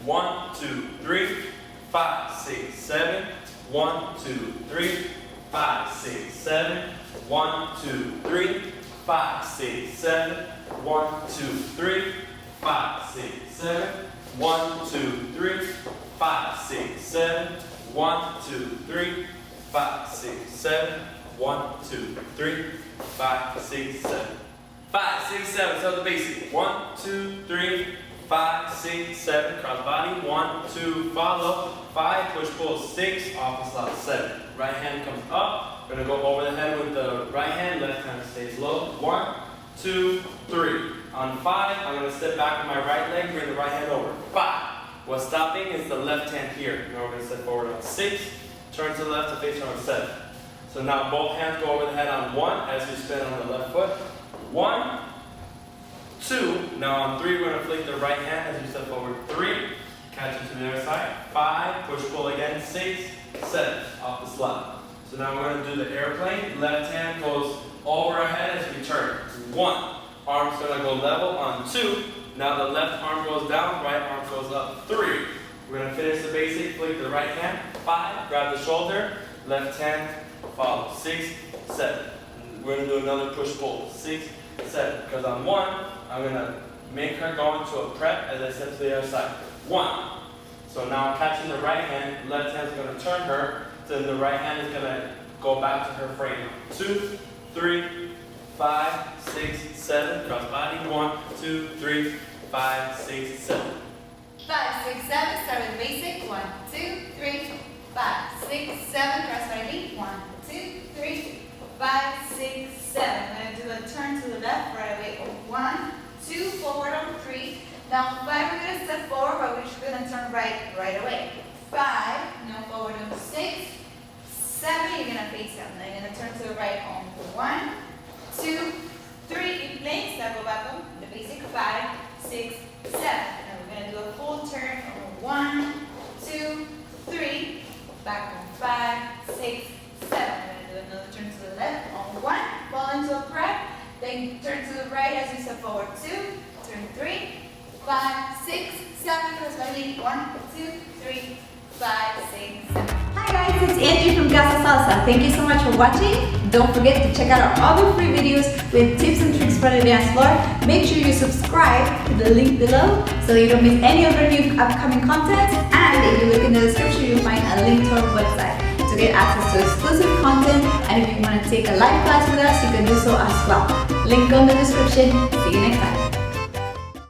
1, 2, 3, 5, 6, 7. 1, 2, 3, 5, 6, 7. 1, 2, 3, 5, 6, 7. 1, 2, 3, 5, 6, 7. 1, 2, 3, 5, 6, 7. 1, 2, 3, 5, 6, 7. 1, 2, 3, 5, 6, 7. 5, 6, 7. So the basic. 1, 2, 3, 5, 6, 7. Cross body. 1, 2, follow. 5, push pull. 6, off the slot. 7. Right hand comes up. We're gonna go over the head with the right hand. Left hand stays low. 1, 2, 3. On 5, I'm gonna step back with my right leg. Bring the right hand over. 5. What's stopping is the left hand here. Now we're gonna step forward on 6. Turn to the left to face on 7. So now both hands go over the head on 1 as you spin on the left foot. 1, 2. Now on 3, we're going to flick the right hand as you step forward. 3. Catch it to the other side. 5. Push pull again. 6, 7. Off the slot. So now we're going to do the airplane. Left hand goes over our head as we turn. 1. Arm's going to go level on 2. Now the left arm goes down. Right arm goes up. 3. We're going to finish the basic. Flick the right hand. 5. Grab the shoulder. Left hand. Follow. 6, 7. We're going to do another push pull. 6, 7. Because on 1, I'm going to make her go into a prep as I step to the other side. 1. So now I'm catching the right hand. Left hand is going to turn her. Then the right hand is going to go back to her frame. 2, 3, 5, 6, 7. Cross body. 1, 2, 3, 5, 6, 7. 5, 6, 7. Start with basic. 1, 2, 3, 5, 6, 7. Cross body. 1, 2, 3, 5, 6, 7. We're going to do a turn to the left right away. 1, 2, forward on 3. Now 5, we're going to step forward, but we're going to turn right away. 5, now forward on 6, 7. You're going to face down. Then you're going to turn to the right on 1, 2, 3. Keep playing. Step go back on the basic. 5, 6, 7. And we're going to do a full turn on 1, 2, 3. Back on 5, 6, 7. Another turn to the left on 1, fall into a prep, then turn to the right as you step forward. 2, turn 3, 5, 6, 7, cross body. 1, 2, 3, 5, 6, 7. Hi guys, it's Angie from Casa Salsa. Thank you so much for watching. Don't forget to check out our other free videos with tips and tricks for the dance floor. Make sure you subscribe to the link below so you don't miss any of our new upcoming content. And if you look in the description, you'll find a link to our website to get access to exclusive content, and if you want to take a live class with us, you can do so as well. Link on the description. See you next time.